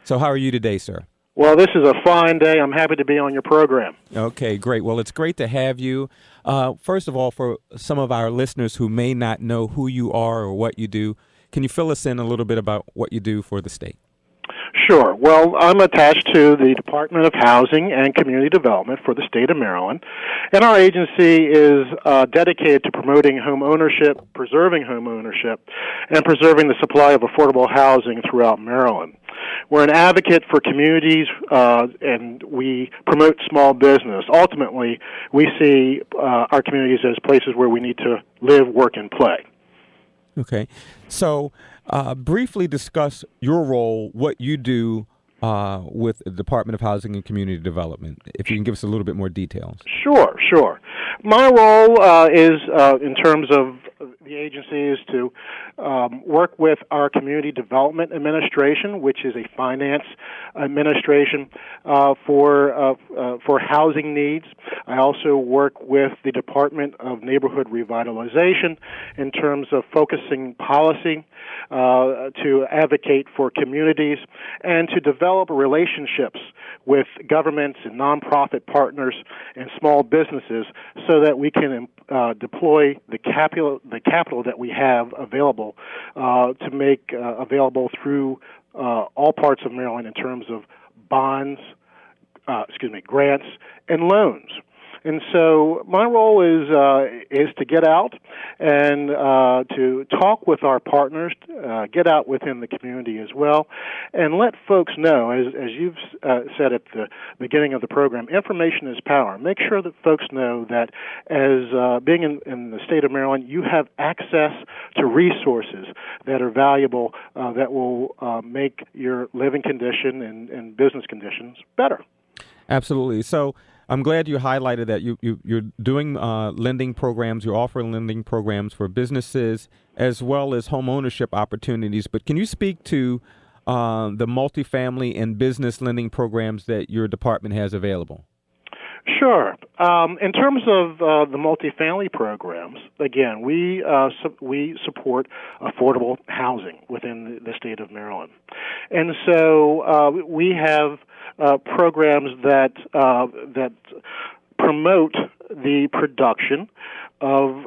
So how are you today, sir? Well, this is a fine day. I'm happy to be on your program. Okay, great. Well, it's great to have you. First of all, for some of our listeners who may not know who you are or what you do, can you fill us in a little bit about what you do for the state? Sure. Well, I'm attached to the Department of Housing and Community Development for the state of Maryland, and our agency is dedicated to promoting home ownership, preserving home ownership, and preserving the supply of affordable housing throughout Maryland. We're an advocate for communities, and we promote small business. Ultimately, we see our communities as places where we need to live, work, and play. Okay. So briefly discuss your role, what you do with the Department of Housing and Community Development, if you can give us a little bit more details. Sure. My role is, in terms of the agency, is to work with our Community Development Administration, which is a finance administration for housing needs. I also work with the Department of Neighborhood Revitalization in terms of focusing policy to advocate for communities and to develop relationships with governments and nonprofit partners and small businesses so that we can deploy the capital that we have available to make available through all parts of Maryland in terms of bonds, grants, and loans. And so my role is to get out and to talk with our partners, get out within the community as well, and let folks know, as you've said at the beginning of the program, information is power. Make sure that folks know that as being in the state of Maryland, you have access to resources that are valuable that will make your living condition and business conditions better. Absolutely. So I'm glad you highlighted that you're doing lending programs. You're offering lending programs for businesses as well as home ownership opportunities. But can you speak to the multifamily and business lending programs that your department has available? Sure. In terms of the multifamily programs, again, we support affordable housing within the state of Maryland, and so we have programs that promote the production of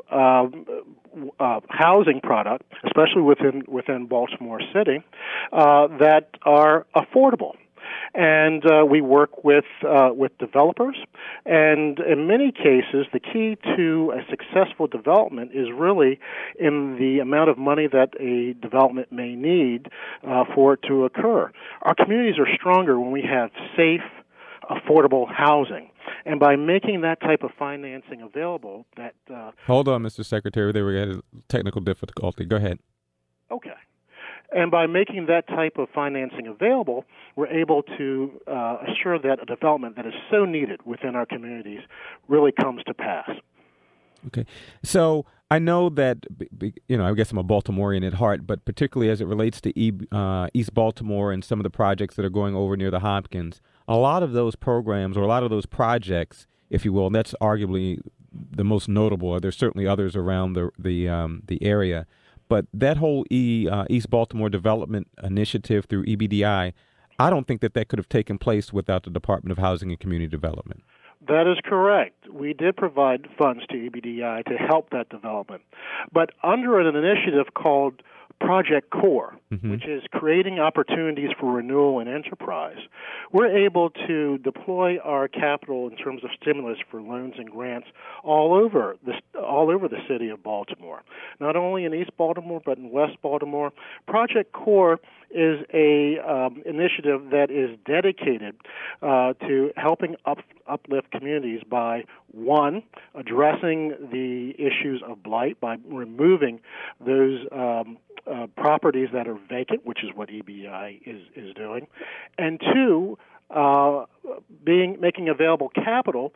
housing product, especially within Baltimore City, that are affordable. And we work with developers, and in many cases, the key to a successful development is really in the amount of money that a development may need for it to occur. Our communities are stronger when we have safe, affordable housing. And by making that type of financing available, that... Hold on, Mr. Secretary. There we had a technical difficulty. Go ahead. Okay. And by making that type of financing available, we're able to assure that a development that is so needed within our communities really comes to pass. Okay. So I know that, I guess I'm a Baltimorean at heart, but particularly as it relates to East Baltimore and some of the projects that are going over near the Hopkins, a lot of those programs or a lot of those projects, if you will, and that's arguably the most notable. There's certainly others around the area. But that whole East Baltimore Development Initiative through EBDI, I don't think that could have taken place without the Department of Housing and Community Development. That is correct. We did provide funds to EBDI to help that development. But under an initiative called Project Core, which is creating opportunities for renewal and enterprise, we're able to deploy our capital in terms of stimulus for loans and grants all over the city of Baltimore. Not only in East Baltimore, but in West Baltimore. Project Core is a initiative that is dedicated to helping uplift communities by, one, addressing the issues of blight by removing those properties that are vacant, which is what EBI is doing, and two, making available capital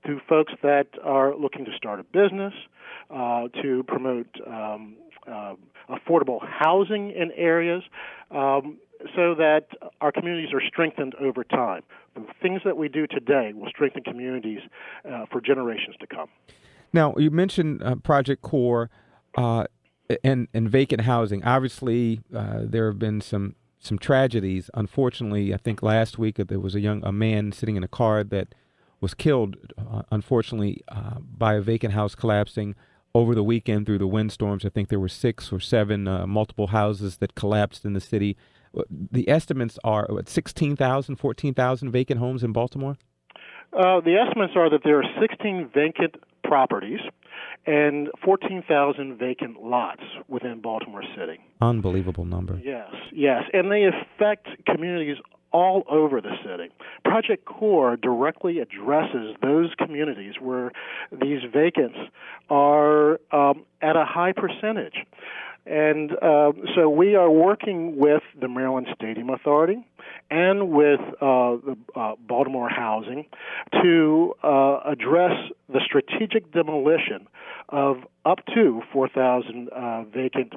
to folks that are looking to start a business, to promote affordable housing in areas, so that our communities are strengthened over time. The things that we do today will strengthen communities for generations to come. Now, you mentioned Project Core and vacant housing. Obviously, there have been some some tragedies. Unfortunately, I think last week there was a man sitting in a car that was killed, unfortunately, by a vacant house collapsing. Over the weekend through the windstorms, I think there were 6 or 7 multiple houses that collapsed in the city. The estimates are 16,000, 14,000 vacant homes in Baltimore? The estimates are that there are 16 vacant properties and 14,000 vacant lots within Baltimore City. Unbelievable number. Yes, and they affect communities all over the city. Project CORE directly addresses those communities where these vacants are at a high percentage. And so we are working with the Maryland Stadium Authority and with the Baltimore Housing to address the strategic demolition of up to 4,000 vacant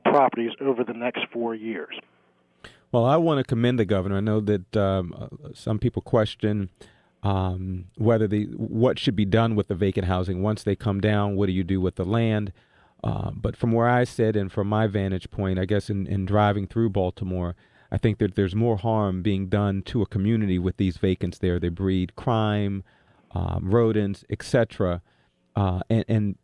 properties over the next 4 years. Well, I want to commend the governor. I know that some people question whether what should be done with the vacant housing once they come down. What do you do with the land? But from where I sit and from my vantage point, I guess in driving through Baltimore, I think that there's more harm being done to a community with these vacants there. They breed crime, rodents, etc. And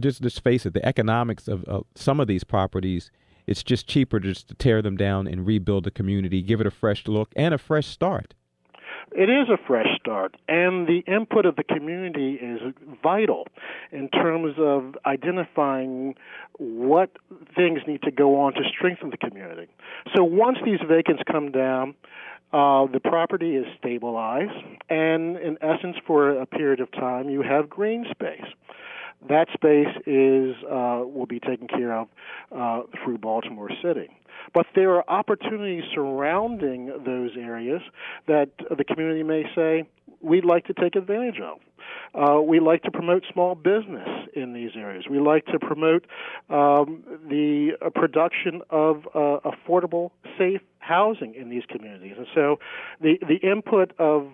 just face it, the economics of some of these properties, it's just cheaper just to tear them down and rebuild the community, give it a fresh look and a fresh start. It is a fresh start, and the input of the community is vital in terms of identifying what things need to go on to strengthen the community. So once these vacants come down, the property is stabilized, and in essence, for a period of time, you have green space. That space will be taken care of through Baltimore City. But there are opportunities surrounding those areas that the community may say, we'd like to take advantage of. We like to promote small business in these areas. We like to promote the production of affordable, safe housing in these communities. And so the input of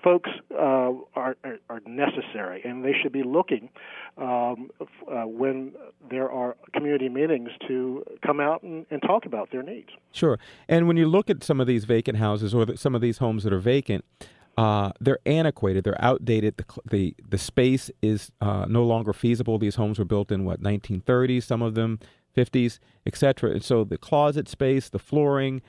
folks are necessary, and they should be looking when there are community meetings to come out and talk about their needs. Sure. And when you look at some of these vacant houses or some of these homes that are vacant, they're antiquated, they're outdated. The space is no longer feasible. These homes were built in 1930s, some of them 50s, etc. And so the closet space, the flooring,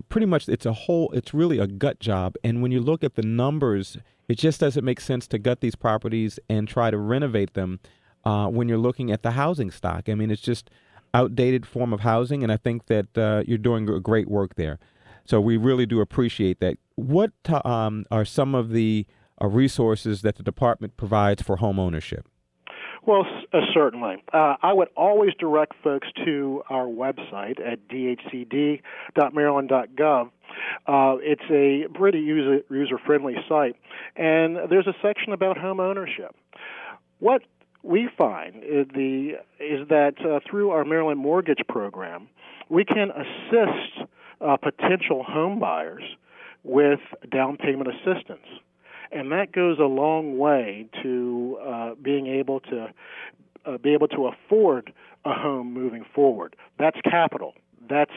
pretty much it's really a gut job. And when you look at the numbers, it just doesn't make sense to gut these properties and try to renovate them when you're looking at the housing stock. I mean, it's just outdated form of housing, and I think that you're doing great work there. So we really do appreciate that. What are some of the resources that the department provides for home ownership? Well, certainly. I would always direct folks to our website at dhcd.maryland.gov. It's a pretty user-friendly site, and there's a section about home ownership. What we find is that through our Maryland Mortgage Program, we can assist potential home buyers with down payment assistance. And that goes a long way to being able to afford a home moving forward. That's capital. That's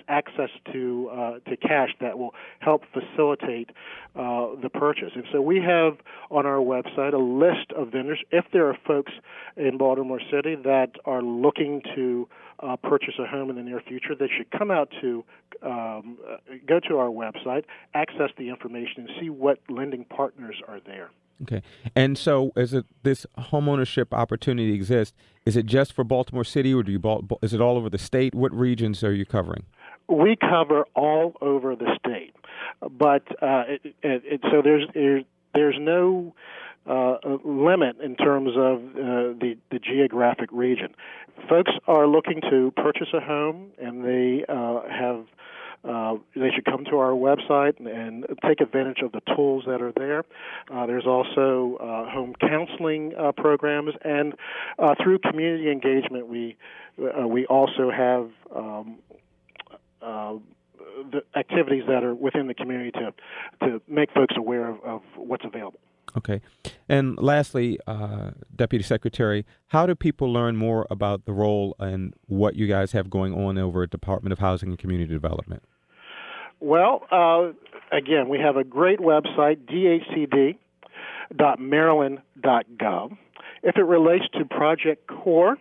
access to cash that will help facilitate the purchase. And so we have on our website a list of vendors. If there are folks in Baltimore City that are looking to purchase a home in the near future, they should come out to go to our website, access the information, and see what lending partners are there. Okay. And so this homeownership opportunity exists, is it just for Baltimore City, or is it all over the state? What regions are you covering? We cover all over the state, but so there's no limit in terms of the geographic region. Folks are looking to purchase a home, and they should come to our website and take advantage of the tools that are there. There's also home counseling programs, and through community engagement, we also have the activities that are within the community to make folks aware of what's available. Okay. And lastly, Deputy Secretary, how do people learn more about the role and what you guys have going on over at Department of Housing and Community Development? Well, again, we have a great website, dhcd.maryland.gov. If it relates to Project CORE,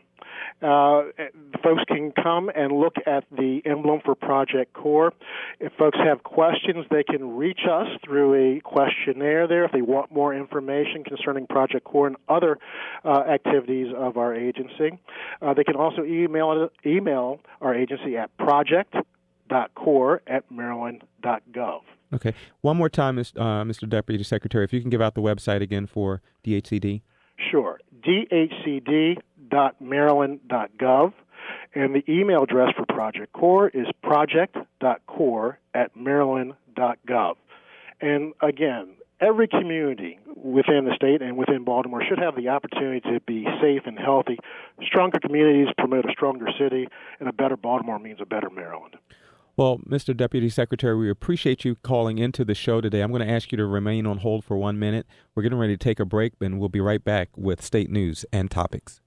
folks can come and look at the emblem for Project CORE. If folks have questions, they can reach us through a questionnaire there if they want more information concerning Project CORE and other activities of our agency. They can also email our agency at project.core@maryland.gov. Okay. One more time, Mr. Deputy Secretary, if you can give out the website again for DHCD. Sure. dhcd.maryland.gov. And the email address for Project CORE is project.core@maryland.gov. And again, every community within the state and within Baltimore should have the opportunity to be safe and healthy. Stronger communities promote a stronger city, and a better Baltimore means a better Maryland. Well, Mr. Deputy Secretary, we appreciate you calling into the show today. I'm going to ask you to remain on hold for 1 minute. We're getting ready to take a break, and we'll be right back with state news and topics.